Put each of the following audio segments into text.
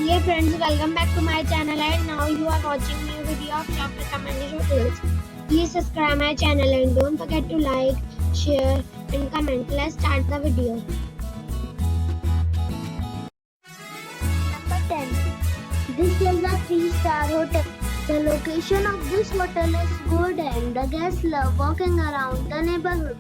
Dear friends, welcome back to my channel and now you are watching new video of job recommendation videos. Please subscribe my channel and don't forget to like, share and comment. Let's start the video. Number 10. This is a 3-star hotel. The location of this hotel is good and the guests love walking around the neighborhood.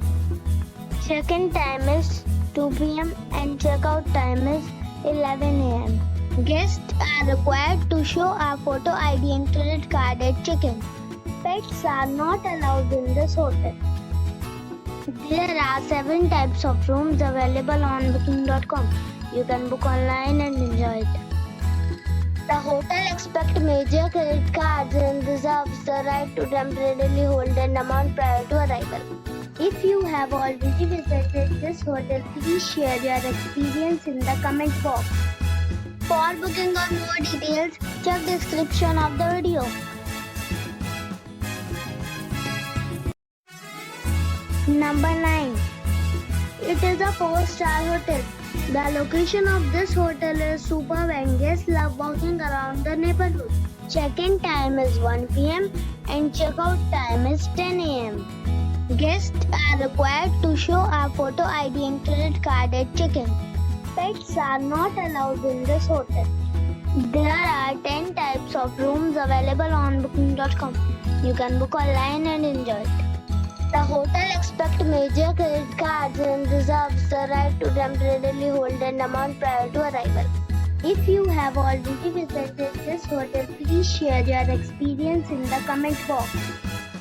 Check-in time is 2 p.m. and check-out time is 11 a.m. Guests are required to show a photo ID and credit card at check-in. Pets are not allowed in this hotel. There are 7 types of rooms available on booking.com. You can book online and enjoy it. The hotel expects major credit cards and reserves the right to temporarily hold an amount prior to arrival. If you have already visited this hotel, please share your experience in the comment box. For booking or more details, check the description of the video. Number 9. It is a 4-star hotel. The location of this hotel is superb and guests love walking around the neighborhood. Check-in time is 1 p.m. and check-out time is 10 a.m. Guests are required to show a photo ID and credit card at check-in. Pets are not allowed in this hotel. There are 10 types of rooms available on booking.com. You can book online and enjoy it. The hotel expects major credit cards and reserves the right to temporarily hold an amount prior to arrival. If you have already visited this hotel, please share your experience in the comment box.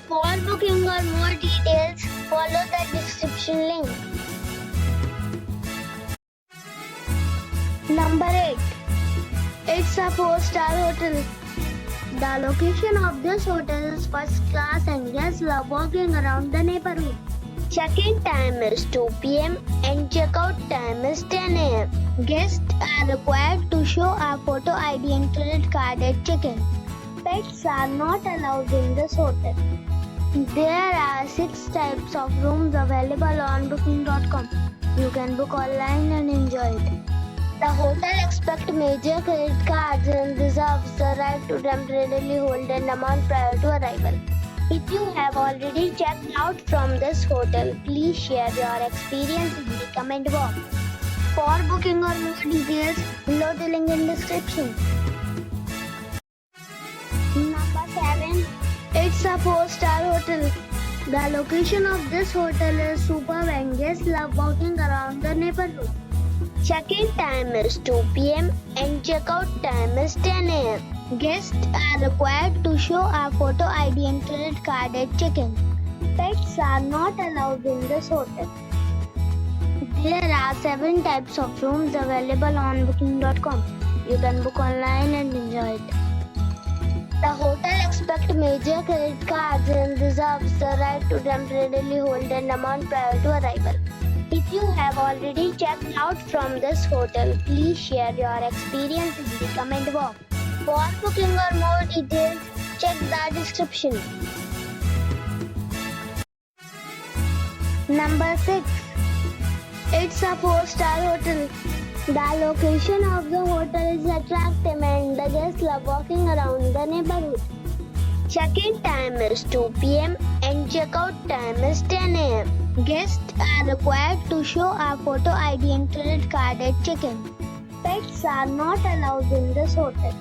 For booking or more details, follow the description link. Number 8. It's a 4-star hotel. The location of this hotel is first class and guests love walking around the neighborhood. Check-in time is 2 p.m. and check-out time is 10 a.m. Guests are required to show a photo ID and credit card at check-in. Pets are not allowed in this hotel. There are 6 types of rooms available on booking.com. You can book online and enjoy it. The hotel expects major credit cards and reserves the right to temporarily hold an amount prior to arrival. If you have already checked out from this hotel, please share your experience in the comment box. For booking or more details, below the link in description. Number 7. It's a 4-star hotel. The location of this hotel is superb and guests love walking around the neighborhood. Check-in time is 2 p.m. and check-out time is 10 a.m. Guests are required to show a photo ID and credit card at check-in. Pets are not allowed in this hotel. There are 7 types of rooms available on booking.com. You can book online and enjoy it. The hotel expects major credit cards and reserves the right to temporarily hold an amount prior to arrival. If you have already checked out from this hotel, please share your experience in the comment box. For booking or more details, check the description. Number 6. It's a 4-star hotel. The location of the hotel is attractive and the guests love walking around the neighborhood. Check-in time is 2 p.m. and check-out time is 10 a.m. Guests are required to show a photo ID and credit card at check-in. Pets are not allowed in this hotel.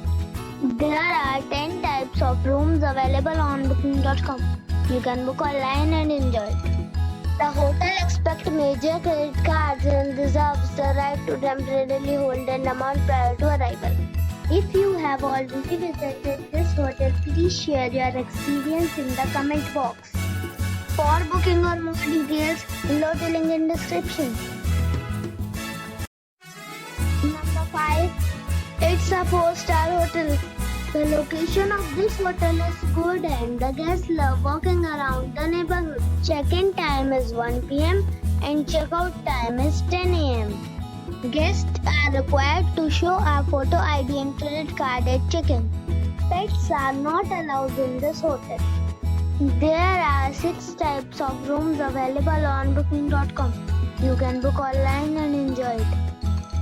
There are 10 types of rooms available on booking.com. You can book online and enjoy it. The hotel expects major credit cards and reserves the right to temporarily hold an amount prior to arrival. If you have already visited this hotel, please share your experience in the comment box. For booking or more details, below the link in description. Number 5. It's a 4-star hotel. The location of this hotel is good and the guests love walking around the neighborhood. Check-in time is 1 p.m. and check-out time is 10 a.m. Guests are required to show a photo ID and credit card at check-in. Pets are not allowed in this hotel. There are 6 types of rooms available on booking.com. You can book online and enjoy it.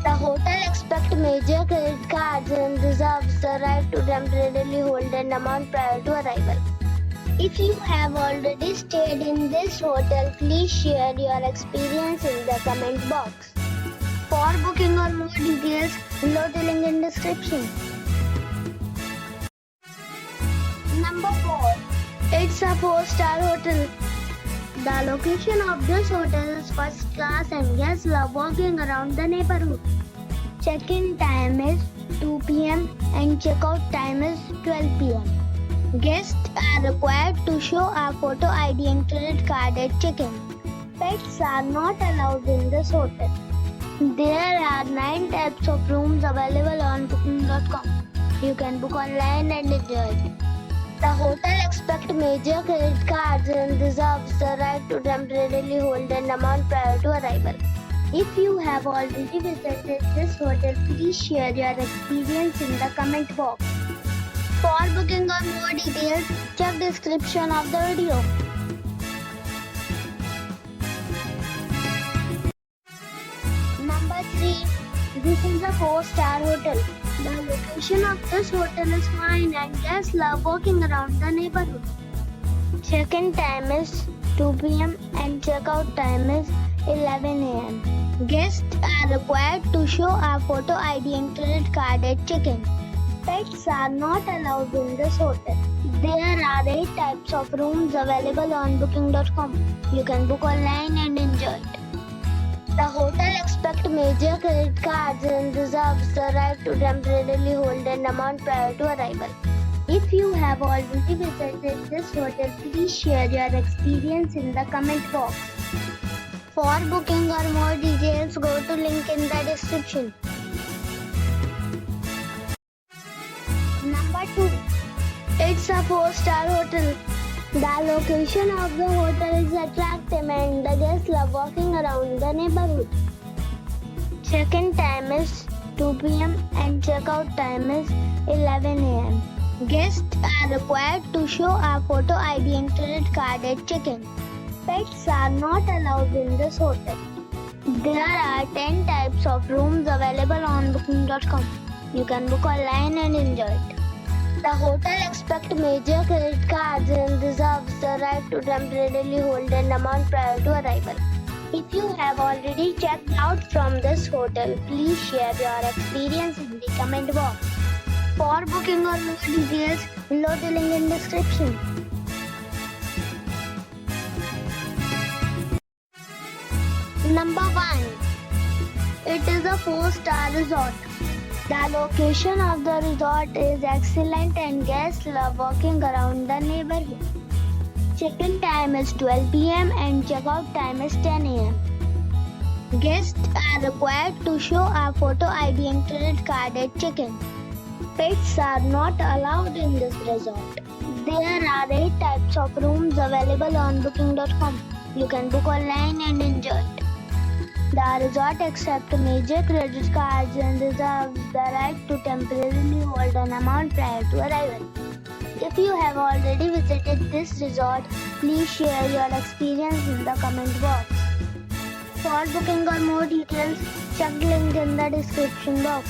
The hotel expects major credit cards and reserves the right to temporarily hold an amount prior to arrival. If you have already stayed in this hotel, please share your experience in the comment box. For booking or more details, below the link in description. Number 4. It's a 4-star hotel. The location of this hotel is first class and guests love walking around the neighborhood. Check-in time is 2 p.m. and check-out time is 12 p.m. Guests are required to show a photo ID and credit card at check-in. Pets are not allowed in this hotel. There are 9 types of rooms available on booking.com. You can book online and enjoy it. The hotel expects major credit cards and reserves the right to temporarily hold an amount prior to arrival. If you have already visited this hotel, please share your experience in the comment box. For booking or more details, check description of the video. Number 3. This is a 4-star hotel. The location of this hotel is fine and guests love walking around the neighborhood. Check-in time is 2 p.m. and check-out time is 11 a.m. Guests are required to show a photo ID and credit card at check-in. Pets are not allowed in this hotel. There are 8 types of rooms available on booking.com. You can book online and enjoy it. The hotel expects major credit cards and reserves the right to temporarily hold an amount prior to arrival. If you have already visited this hotel, please share your experience in the comment box. For booking or more details, go to link in the description. Number 2. It's a 4-star hotel. The location of the hotel is attractive and the guests love walking around the neighborhood. Check-in time is 2 p.m. and check-out time is 11 a.m. Guests are required to show a photo ID and credit card at check-in. Pets are not allowed in this hotel. There are 10 types of rooms available on booking.com. You can book online and enjoy it. The hotel expects major credit cards and reserves the right to temporarily hold an amount prior to arrival. If you have already checked out from this hotel, please share your experience in the comment box. For booking or more details, below the link in description. Number 1. It is a 4-star resort. The location of the resort is excellent and guests love walking around the neighborhood. Check-in time is 12 p.m. and check-out time is 10 a.m. Guests are required to show a photo ID and credit card at check-in. Pets are not allowed in this resort. There are 8 types of rooms available on booking.com. You can book online and enjoy it. The resort accepts major credit cards and reserves the right to temporarily hold an amount prior to arrival. If you have already visited this resort, please share your experience in the comment box. For booking or more details, check link in the description box.